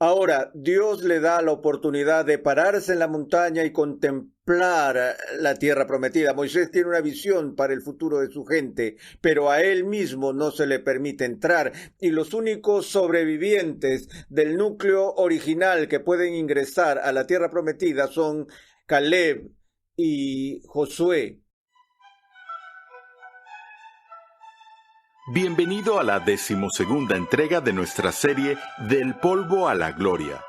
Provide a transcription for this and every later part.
Ahora, Dios le da la oportunidad de pararse en la montaña y contemplar la tierra prometida. Moisés tiene una visión para el futuro de su gente, pero a él mismo no se le permite entrar. Y los únicos sobrevivientes del núcleo original que pueden ingresar a la tierra prometida son Caleb y Josué. Bienvenido a la 12ª entrega de nuestra serie Del polvo a la gloria.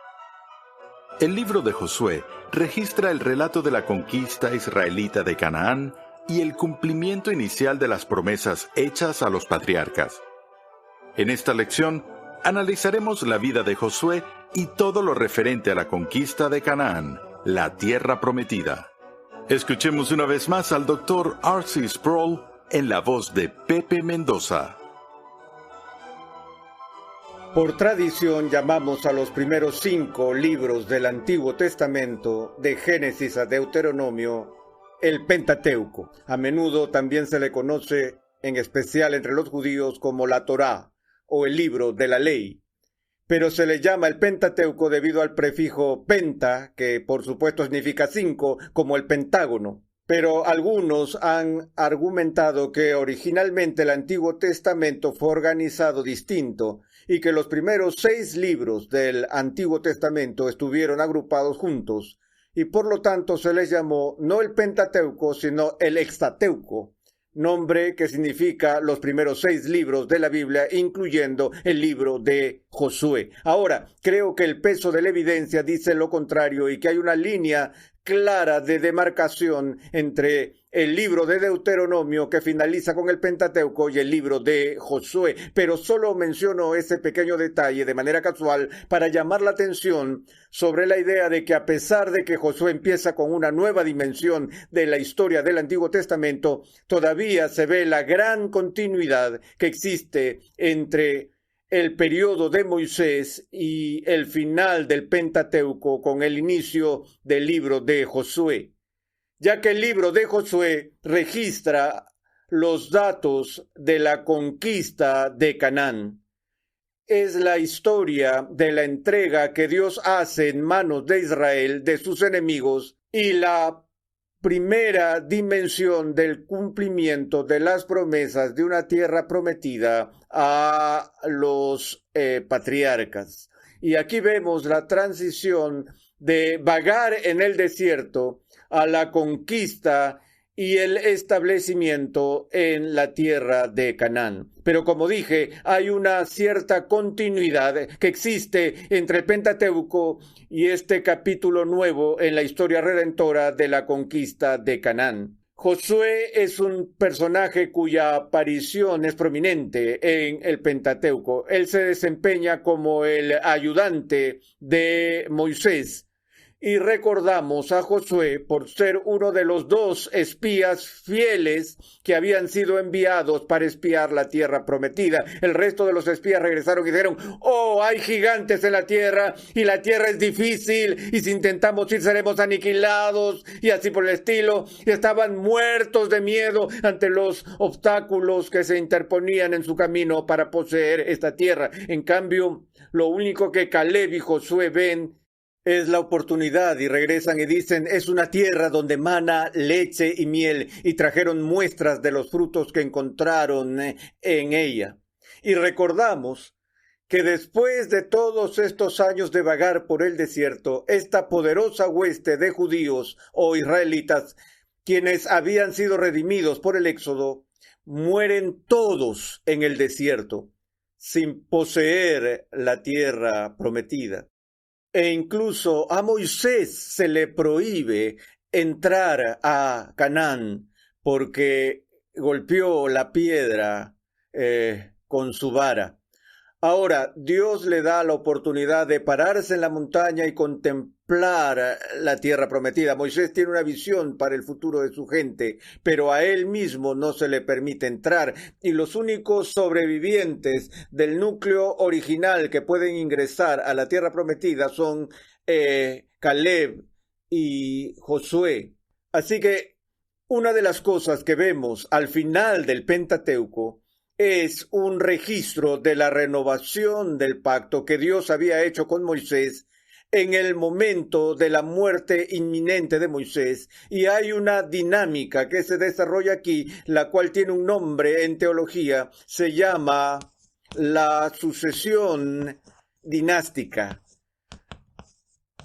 El libro de Josué registra el relato de la conquista israelita de Canaán y el cumplimiento inicial de las promesas hechas a los patriarcas. En esta lección analizaremos la vida de Josué y todo lo referente a la conquista de Canaán, la tierra prometida. Escuchemos una vez más al Dr. R.C. Sproul en la voz de Pepe Mendoza. Por tradición llamamos a los primeros 5 libros del Antiguo Testamento, de Génesis a Deuteronomio, el Pentateuco. A menudo también se le conoce, en especial entre los judíos, como la Torá, o el libro de la ley. Pero se le llama el Pentateuco debido al prefijo penta, que por supuesto significa 5, como el Pentágono. Pero algunos han argumentado que originalmente el Antiguo Testamento fue organizado distinto y que los primeros 6 libros del Antiguo Testamento estuvieron agrupados juntos y por lo tanto se les llamó no el Pentateuco sino el Hextateuco, nombre que significa los primeros 6 libros de la Biblia, incluyendo el libro de Josué. Ahora, creo que el peso de la evidencia dice lo contrario y que hay una línea clara de demarcación entre el libro de Deuteronomio, que finaliza con el Pentateuco, y el libro de Josué. Pero solo menciono ese pequeño detalle de manera casual para llamar la atención sobre la idea de que a pesar de que Josué empieza con una nueva dimensión de la historia del Antiguo Testamento, todavía se ve la gran continuidad que existe entre el periodo de Moisés y el final del Pentateuco con el inicio del libro de Josué, ya que el libro de Josué registra los datos de la conquista de Canaán. Es la historia de la entrega que Dios hace en manos de Israel de sus enemigos y la primera dimensión del cumplimiento de las promesas de una tierra prometida a los patriarcas. Y aquí vemos la transición de vagar en el desierto a la conquista y el establecimiento en la tierra de Canaán. Pero como dije, hay una cierta continuidad que existe entre el Pentateuco y este capítulo nuevo en la historia redentora de la conquista de Canaán. Josué es un personaje cuya aparición es prominente en el Pentateuco. Él se desempeña como el ayudante de Moisés. Y recordamos a Josué por ser uno de los 2 espías fieles que habían sido enviados para espiar la tierra prometida. El resto de los espías regresaron y dijeron: oh, hay gigantes en la tierra y la tierra es difícil y si intentamos ir seremos aniquilados y así por el estilo. Y estaban muertos de miedo ante los obstáculos que se interponían en su camino para poseer esta tierra. En cambio, lo único que Caleb y Josué ven es la oportunidad y regresan y dicen: es una tierra donde mana leche y miel, y trajeron muestras de los frutos que encontraron en ella. Y recordamos que después de todos estos años de vagar por el desierto, esta poderosa hueste de judíos o israelitas, quienes habían sido redimidos por el Éxodo, mueren todos en el desierto, sin poseer la tierra prometida. E incluso a Moisés se le prohíbe entrar a Canaán porque golpeó la piedra con su vara. Ahora, Dios le da la oportunidad de pararse en la montaña y contemplar la tierra prometida. Moisés tiene una visión para el futuro de su gente, pero a él mismo no se le permite entrar. Y los únicos sobrevivientes del núcleo original que pueden ingresar a la tierra prometida son Caleb y Josué. Así que una de las cosas que vemos al final del Pentateuco es un registro de la renovación del pacto que Dios había hecho con Moisés en el momento de la muerte inminente de Moisés, y hay una dinámica que se desarrolla aquí, la cual tiene un nombre en teología, se llama la sucesión dinástica.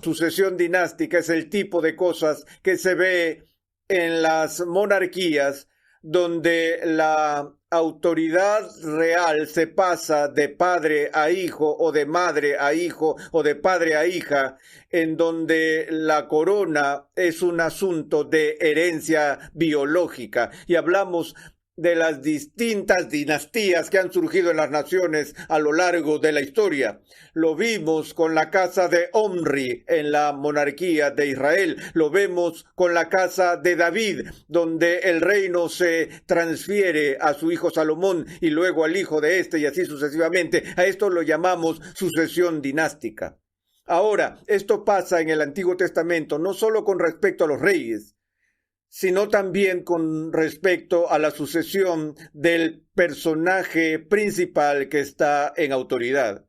Sucesión dinástica es el tipo de cosas que se ve en las monarquías donde la autoridad real se pasa de padre a hijo o de madre a hijo o de padre a hija, en donde la corona es un asunto de herencia biológica. Y hablamos de las distintas dinastías que han surgido en las naciones a lo largo de la historia. Lo vimos con la casa de Omri en la monarquía de Israel. Lo vemos con la casa de David, donde el reino se transfiere a su hijo Salomón y luego al hijo de este y así sucesivamente. A esto lo llamamos sucesión dinástica. Ahora, esto pasa en el Antiguo Testamento no solo con respecto a los reyes, sino también con respecto a la sucesión del personaje principal que está en autoridad.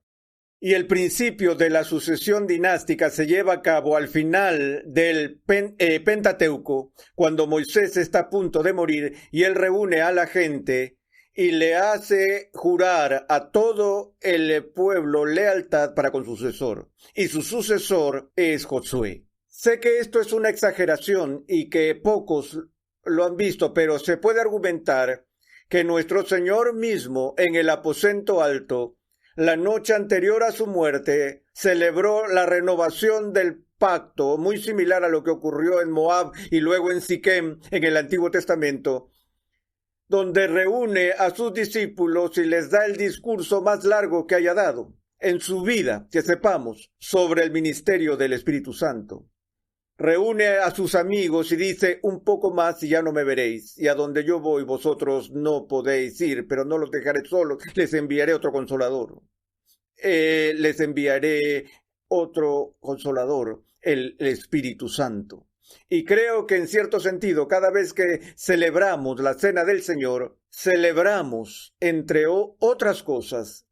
Y el principio de la sucesión dinástica se lleva a cabo al final del Pentateuco, cuando Moisés está a punto de morir y él reúne a la gente y le hace jurar a todo el pueblo lealtad para con su sucesor. Y su sucesor es Josué. Sé que esto es una exageración y que pocos lo han visto, pero se puede argumentar que nuestro Señor mismo en el aposento alto, la noche anterior a su muerte, celebró la renovación del pacto, muy similar a lo que ocurrió en Moab y luego en Siquem en el Antiguo Testamento, donde reúne a sus discípulos y les da el discurso más largo que haya dado en su vida, que sepamos, sobre el ministerio del Espíritu Santo. Reúne a sus amigos y dice: un poco más y ya no me veréis, y a donde yo voy vosotros no podéis ir, pero no los dejaré solos, les enviaré otro consolador. Les enviaré otro consolador, el Espíritu Santo. Y creo que en cierto sentido, cada vez que celebramos la Cena del Señor, celebramos, entre otras cosas,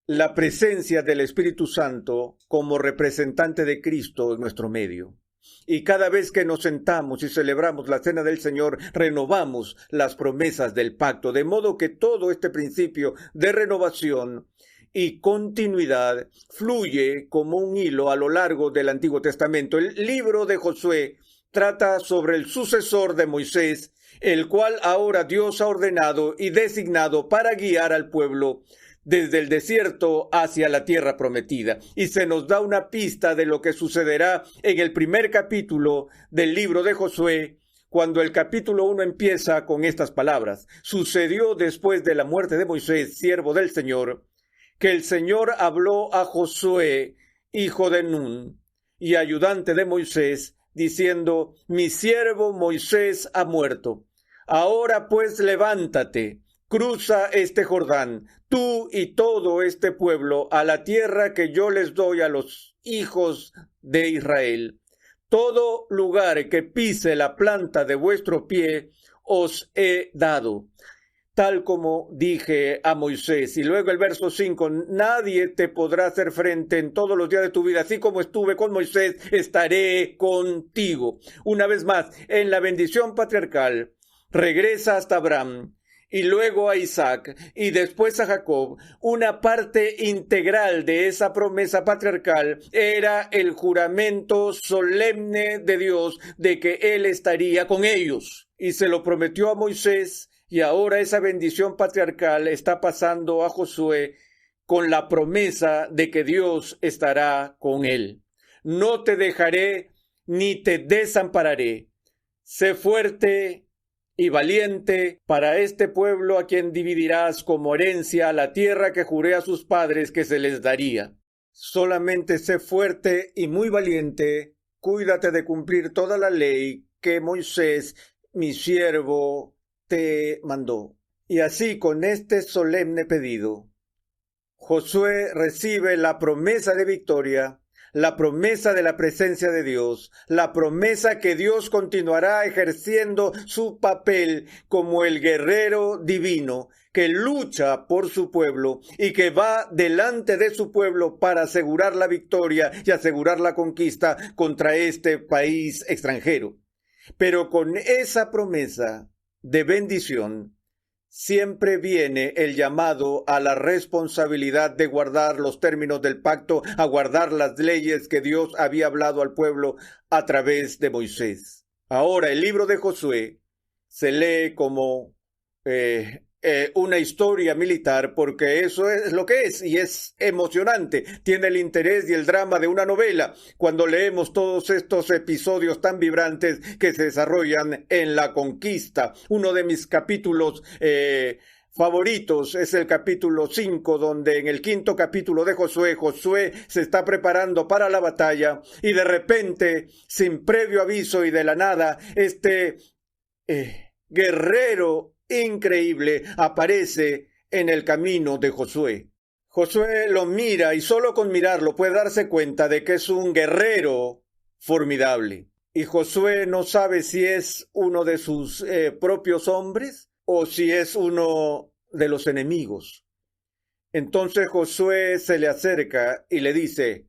la presencia del Espíritu Santo como representante de Cristo en nuestro medio. Y cada vez que nos sentamos y celebramos la Cena del Señor, renovamos las promesas del pacto, de modo que todo este principio de renovación y continuidad fluye como un hilo a lo largo del Antiguo Testamento. El libro de Josué trata sobre el sucesor de Moisés, el cual ahora Dios ha ordenado y designado para guiar al pueblo desde el desierto hacia la tierra prometida. Y se nos da una pista de lo que sucederá en el primer capítulo del libro de Josué, cuando el capítulo 1 empieza con estas palabras: sucedió después de la muerte de Moisés, siervo del Señor, que el Señor habló a Josué, hijo de Nun, y ayudante de Moisés, diciendo: mi siervo Moisés ha muerto. Ahora pues levántate, cruza este Jordán, tú y todo este pueblo, a la tierra que yo les doy a los hijos de Israel. Todo lugar que pise la planta de vuestro pie os he dado, tal como dije a Moisés. Y luego el verso 5, nadie te podrá hacer frente en todos los días de tu vida, así como estuve con Moisés, estaré contigo. Una vez más, en la bendición patriarcal, regresa hasta Abraham, y luego a Isaac, y después a Jacob. Una parte integral de esa promesa patriarcal era el juramento solemne de Dios de que Él estaría con ellos. Y se lo prometió a Moisés, y ahora esa bendición patriarcal está pasando a Josué con la promesa de que Dios estará con él. No te dejaré ni te desampararé. Sé fuerte y valiente para este pueblo a quien dividirás como herencia la tierra que juré a sus padres que se les daría. Solamente sé fuerte y muy valiente, cuídate de cumplir toda la ley que Moisés, mi siervo, te mandó. Y así, con este solemne pedido, Josué recibe la promesa de victoria, la promesa de la presencia de Dios, la promesa que Dios continuará ejerciendo su papel como el guerrero divino que lucha por su pueblo y que va delante de su pueblo para asegurar la victoria y asegurar la conquista contra este país extranjero. Pero con esa promesa de bendición, siempre viene el llamado a la responsabilidad de guardar los términos del pacto, a guardar las leyes que Dios había hablado al pueblo a través de Moisés. Ahora, el libro de Josué se lee como una historia militar, porque eso es lo que es, y es emocionante. Tiene el interés y el drama de una novela cuando leemos todos estos episodios tan vibrantes que se desarrollan en la conquista. Uno de mis capítulos favoritos es el capítulo 5, donde en el 5º capítulo de Josué se está preparando para la batalla y de repente, sin previo aviso y de la nada, este guerrero increíble aparece en el camino de Josué. Josué lo mira y solo con mirarlo puede darse cuenta de que es un guerrero formidable. Y Josué no sabe si es uno de sus propios hombres o si es uno de los enemigos. Entonces Josué se le acerca y le dice: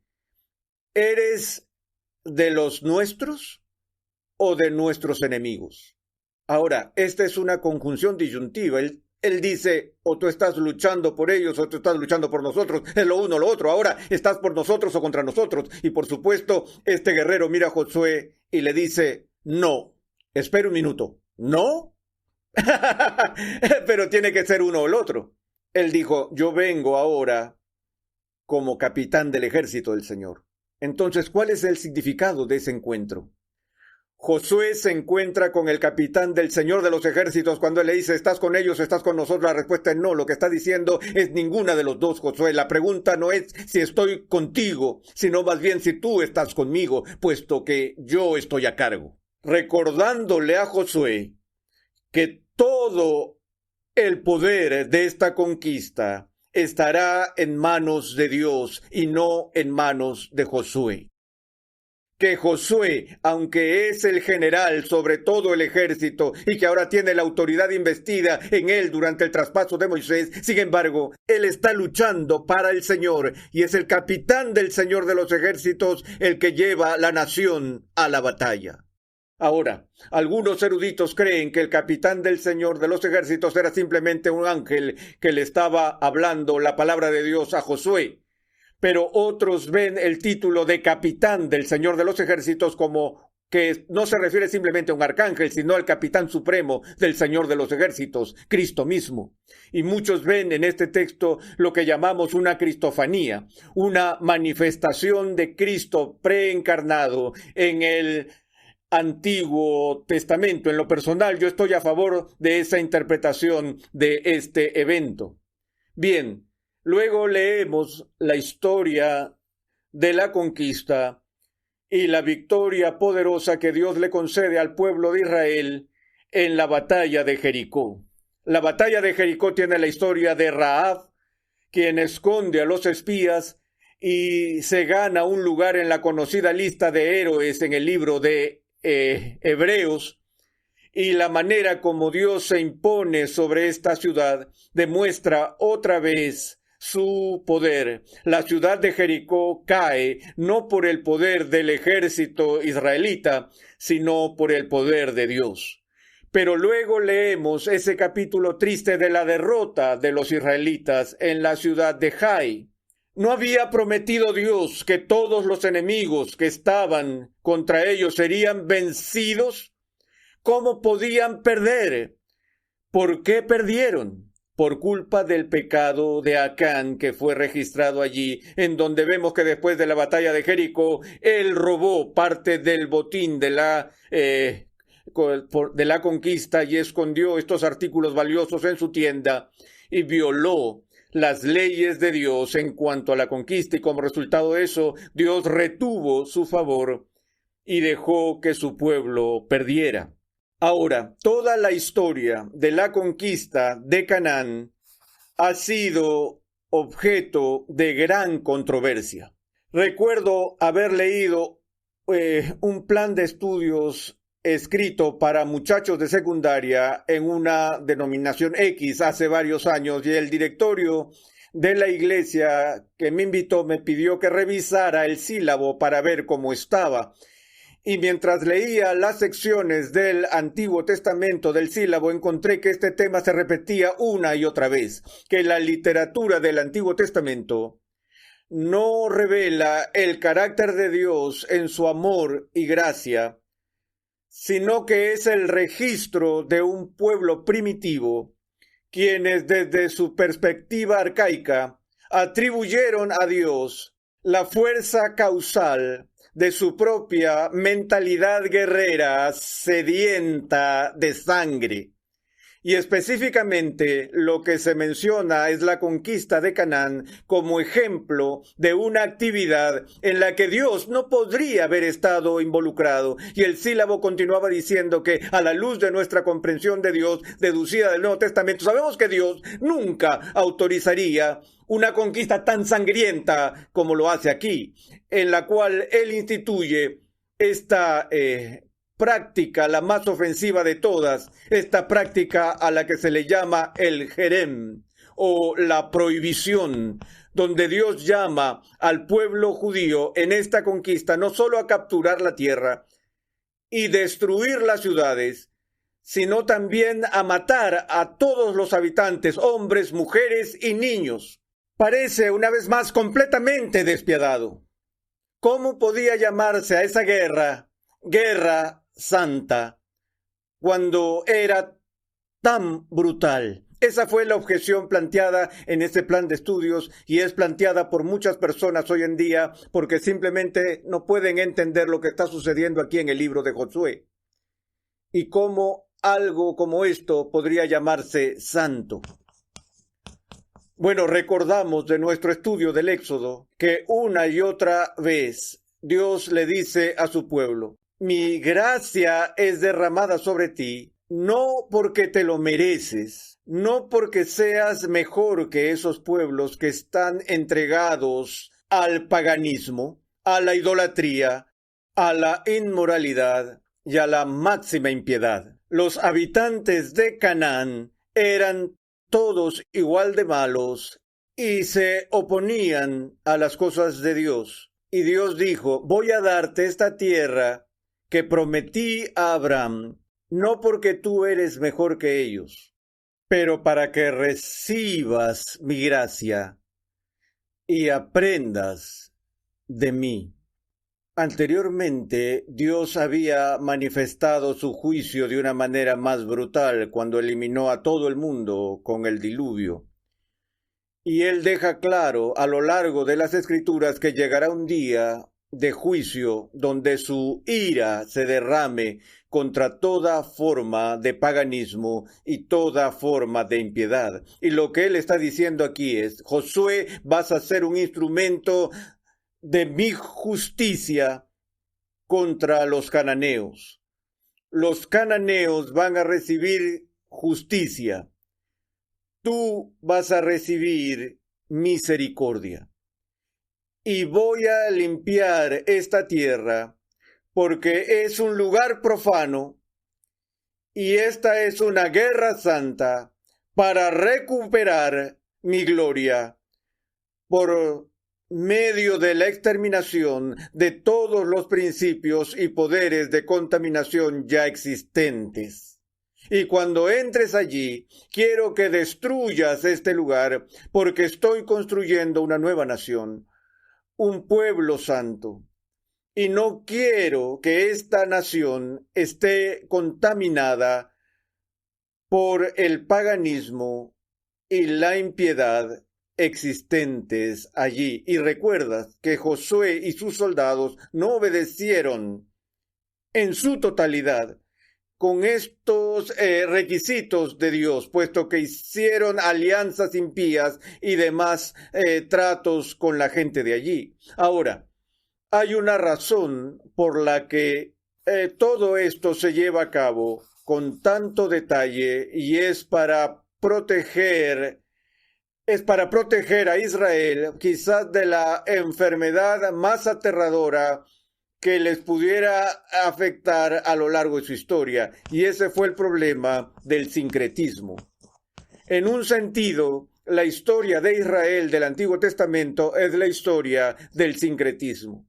¿eres de los nuestros o de nuestros enemigos? Ahora, esta es una conjunción disyuntiva. Él dice, o tú estás luchando por ellos o tú estás luchando por nosotros. Es lo uno o lo otro. Ahora, ¿estás por nosotros o contra nosotros? Y por supuesto, este guerrero mira a Josué y le dice, no. Espera un minuto. ¿No? Pero tiene que ser uno o el otro. Él dijo, yo vengo ahora como capitán del ejército del Señor. Entonces, ¿cuál es el significado de ese encuentro? Josué se encuentra con el capitán del Señor de los ejércitos cuando él le dice, ¿estás con ellos o estás con nosotros? La respuesta es no. Lo que está diciendo es ninguna de los dos, Josué. La pregunta no es si estoy contigo, sino más bien si tú estás conmigo, puesto que yo estoy a cargo. Recordándole a Josué que todo el poder de esta conquista estará en manos de Dios y no en manos de Josué. Que Josué, aunque es el general sobre todo el ejército y que ahora tiene la autoridad investida en él durante el traspaso de Moisés, sin embargo, él está luchando para el Señor y es el capitán del Señor de los ejércitos el que lleva la nación a la batalla. Ahora, algunos eruditos creen que el capitán del Señor de los ejércitos era simplemente un ángel que le estaba hablando la palabra de Dios a Josué. Pero otros ven el título de capitán del Señor de los ejércitos como que no se refiere simplemente a un arcángel, sino al capitán supremo del Señor de los ejércitos, Cristo mismo. Y muchos ven en este texto lo que llamamos una cristofanía, una manifestación de Cristo preencarnado en el Antiguo Testamento. En lo personal, yo estoy a favor de esa interpretación de este evento. Bien. Luego leemos la historia de la conquista y la victoria poderosa que Dios le concede al pueblo de Israel en la batalla de Jericó. La batalla de Jericó tiene la historia de Rahab, quien esconde a los espías y se gana un lugar en la conocida lista de héroes en el libro de Hebreos. Y la manera como Dios se impone sobre esta ciudad demuestra otra vez su poder. La ciudad de Jericó cae no por el poder del ejército israelita, sino por el poder de Dios. Pero luego leemos ese capítulo triste de la derrota de los israelitas en la ciudad de Jai. ¿No había prometido Dios que todos los enemigos que estaban contra ellos serían vencidos? ¿Cómo podían perder? ¿Por qué perdieron? Por culpa del pecado de Acán que fue registrado allí, en donde vemos que después de la batalla de Jericó, él robó parte del botín de la conquista y escondió estos artículos valiosos en su tienda y violó las leyes de Dios en cuanto a la conquista, y como resultado de eso, Dios retuvo su favor y dejó que su pueblo perdiera. Ahora, toda la historia de la conquista de Canaán ha sido objeto de gran controversia. Recuerdo haber leído un plan de estudios escrito para muchachos de secundaria en una denominación X hace varios años, y el directorio de la iglesia que me invitó me pidió que revisara el sílabo para ver cómo estaba. Y mientras leía las secciones del Antiguo Testamento del sílabo, encontré que este tema se repetía una y otra vez, que la literatura del Antiguo Testamento no revela el carácter de Dios en su amor y gracia, sino que es el registro de un pueblo primitivo, quienes desde su perspectiva arcaica atribuyeron a Dios la fuerza causal de su propia mentalidad guerrera sedienta de sangre. Y específicamente lo que se menciona es la conquista de Canaán como ejemplo de una actividad en la que Dios no podría haber estado involucrado. Y el sílabo continuaba diciendo que a la luz de nuestra comprensión de Dios, deducida del Nuevo Testamento, sabemos que Dios nunca autorizaría una conquista tan sangrienta como lo hace aquí, en la cual Él instituye esta práctica, la más ofensiva de todas, esta práctica a la que se le llama el jerem o la prohibición, donde Dios llama al pueblo judío en esta conquista no solo a capturar la tierra y destruir las ciudades, sino también a matar a todos los habitantes, hombres, mujeres y niños. Parece una vez más completamente despiadado. ¿Cómo podía llamarse a esa guerra santa cuando era tan brutal? Esa fue la objeción planteada en este plan de estudios, y es planteada por muchas personas hoy en día porque simplemente no pueden entender lo que está sucediendo aquí en el libro de Josué y cómo algo como esto podría llamarse santo. Bueno, recordamos de nuestro estudio del Éxodo que una y otra vez Dios le dice a su pueblo: mi gracia es derramada sobre ti, no porque te lo mereces, no porque seas mejor que esos pueblos que están entregados al paganismo, a la idolatría, a la inmoralidad y a la máxima impiedad. Los habitantes de Canaán eran todos igual de malos y se oponían a las cosas de Dios. Y Dios dijo: voy a darte esta tierra que prometí a Abraham, no porque tú eres mejor que ellos, pero para que recibas mi gracia y aprendas de mí. Anteriormente, Dios había manifestado su juicio de una manera más brutal cuando eliminó a todo el mundo con el diluvio. Y Él deja claro a lo largo de las Escrituras que llegará un día de juicio donde su ira se derrame contra toda forma de paganismo y toda forma de impiedad. Y lo que Él está diciendo aquí es: Josué, vas a ser un instrumento de mi justicia contra los cananeos. Los cananeos van a recibir justicia. Tú vas a recibir misericordia. Y voy a limpiar esta tierra porque es un lugar profano y esta es una guerra santa para recuperar mi gloria por medio de la exterminación de todos los principios y poderes de contaminación ya existentes. Y cuando entres allí, quiero que destruyas este lugar, porque estoy construyendo una nueva nación, un pueblo santo. Y no quiero que esta nación esté contaminada por el paganismo y la impiedad existentes allí. Y recuerdas que Josué y sus soldados no obedecieron en su totalidad con estos requisitos de Dios, puesto que hicieron alianzas impías y demás tratos con la gente de allí. Ahora, hay una razón por la que todo esto se lleva a cabo con tanto detalle, y es para proteger a Israel quizás de la enfermedad más aterradora que les pudiera afectar a lo largo de su historia. Y ese fue el problema del sincretismo. En un sentido, la historia de Israel del Antiguo Testamento es la historia del sincretismo.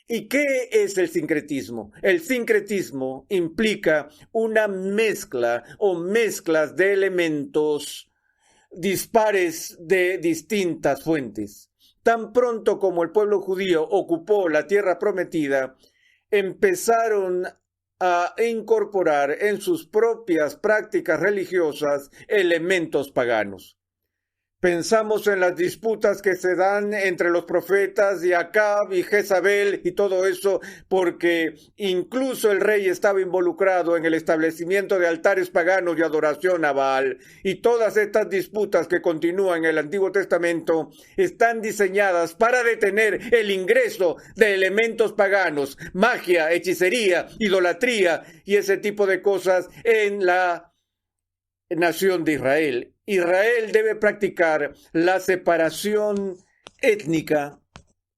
¿Y qué es el sincretismo? El sincretismo implica una mezcla o mezclas de elementos dispares de distintas fuentes. Tan pronto como el pueblo judío ocupó la tierra prometida, empezaron a incorporar en sus propias prácticas religiosas elementos paganos. Pensamos en las disputas que se dan entre los profetas y Acab y Jezabel y todo eso, porque incluso el rey estaba involucrado en el establecimiento de altares paganos y adoración a Baal. Y todas estas disputas que continúan en el Antiguo Testamento están diseñadas para detener el ingreso de elementos paganos, magia, hechicería, idolatría y ese tipo de cosas en la nación de Israel. Israel debe practicar la separación étnica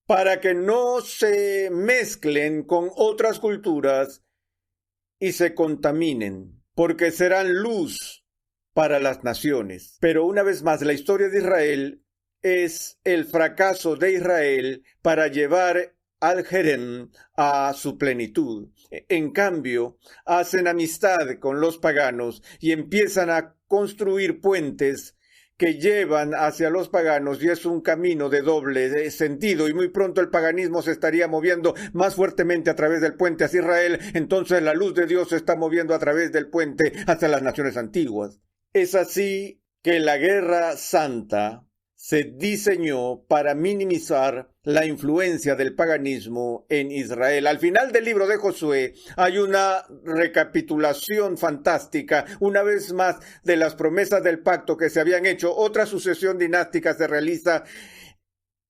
para que no se mezclen con otras culturas y se contaminen, porque serán luz para las naciones. Pero una vez más, la historia de Israel es el fracaso de Israel para llevar al Jerem a su plenitud. En cambio, hacen amistad con los paganos y empiezan a construir puentes que llevan hacia los paganos, y es un camino de doble sentido, y muy pronto el paganismo se estaría moviendo más fuertemente a través del puente hacia Israel. Entonces la luz de Dios se está moviendo a través del puente hacia las naciones antiguas. Es así que la guerra santa se diseñó para minimizar la influencia del paganismo en Israel. Al final del libro de Josué hay una recapitulación fantástica, una vez más, de las promesas del pacto que se habían hecho. Otra sucesión dinástica se realiza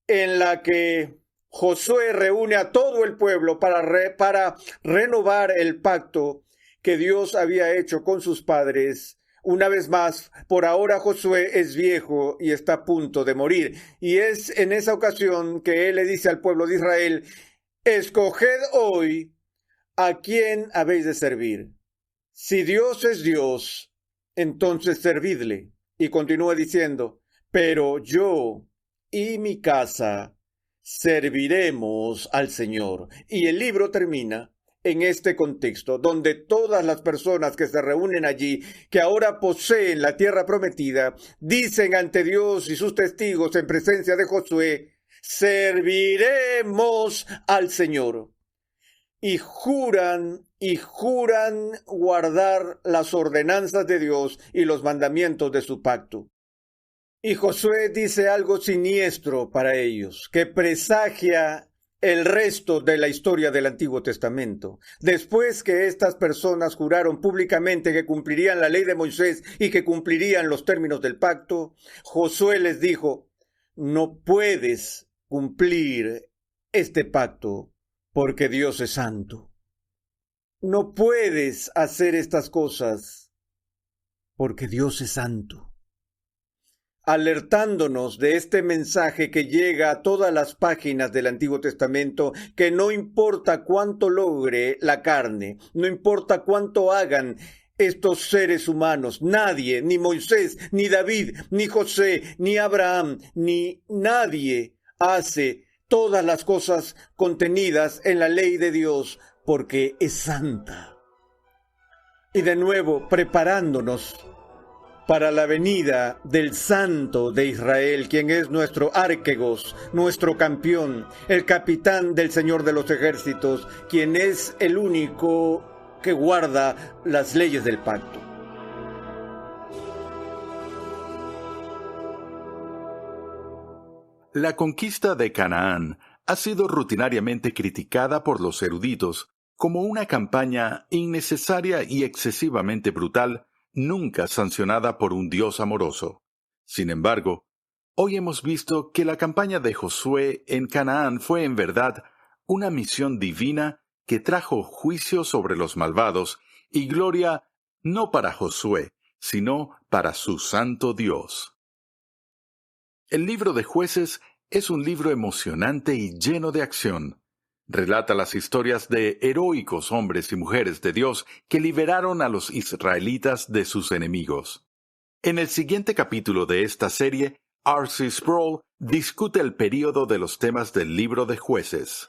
en la que Josué reúne a todo el pueblo para renovar el pacto que Dios había hecho con sus padres. Una vez más, por ahora Josué es viejo y está a punto de morir. Y es en esa ocasión que él le dice al pueblo de Israel: escoged hoy a quién habéis de servir. Si Dios es Dios, entonces servidle. Y continúa diciendo: pero yo y mi casa serviremos al Señor. Y el libro termina en este contexto, donde todas las personas que se reúnen allí, que ahora poseen la tierra prometida, dicen ante Dios y sus testigos en presencia de Josué: serviremos al Señor. Y juran guardar las ordenanzas de Dios y los mandamientos de su pacto. Y Josué dice algo siniestro para ellos, que presagia el resto de la historia del Antiguo Testamento. Después que estas personas juraron públicamente que cumplirían la ley de Moisés y que cumplirían los términos del pacto, Josué les dijo: no puedes cumplir este pacto porque Dios es santo. No puedes hacer estas cosas porque Dios es santo. Alertándonos de este mensaje que llega a todas las páginas del Antiguo Testamento, que no importa cuánto logre la carne, no importa cuánto hagan estos seres humanos, nadie, ni Moisés, ni David, ni José, ni Abraham, ni nadie hace todas las cosas contenidas en la ley de Dios, porque es santa. Y de nuevo, preparándonos para la venida del Santo de Israel, quien es nuestro Arquegos, nuestro campeón, el capitán del Señor de los ejércitos, quien es el único que guarda las leyes del pacto. La conquista de Canaán ha sido rutinariamente criticada por los eruditos como una campaña innecesaria y excesivamente brutal, nunca sancionada por un Dios amoroso. Sin embargo, hoy hemos visto que la campaña de Josué en Canaán fue en verdad una misión divina que trajo juicio sobre los malvados y gloria no para Josué, sino para su santo Dios. El libro de Jueces es un libro emocionante y lleno de acción. Relata las historias de heroicos hombres y mujeres de Dios que liberaron a los israelitas de sus enemigos. En el siguiente capítulo de esta serie, R.C. Sproul discute el período de los temas del libro de Jueces.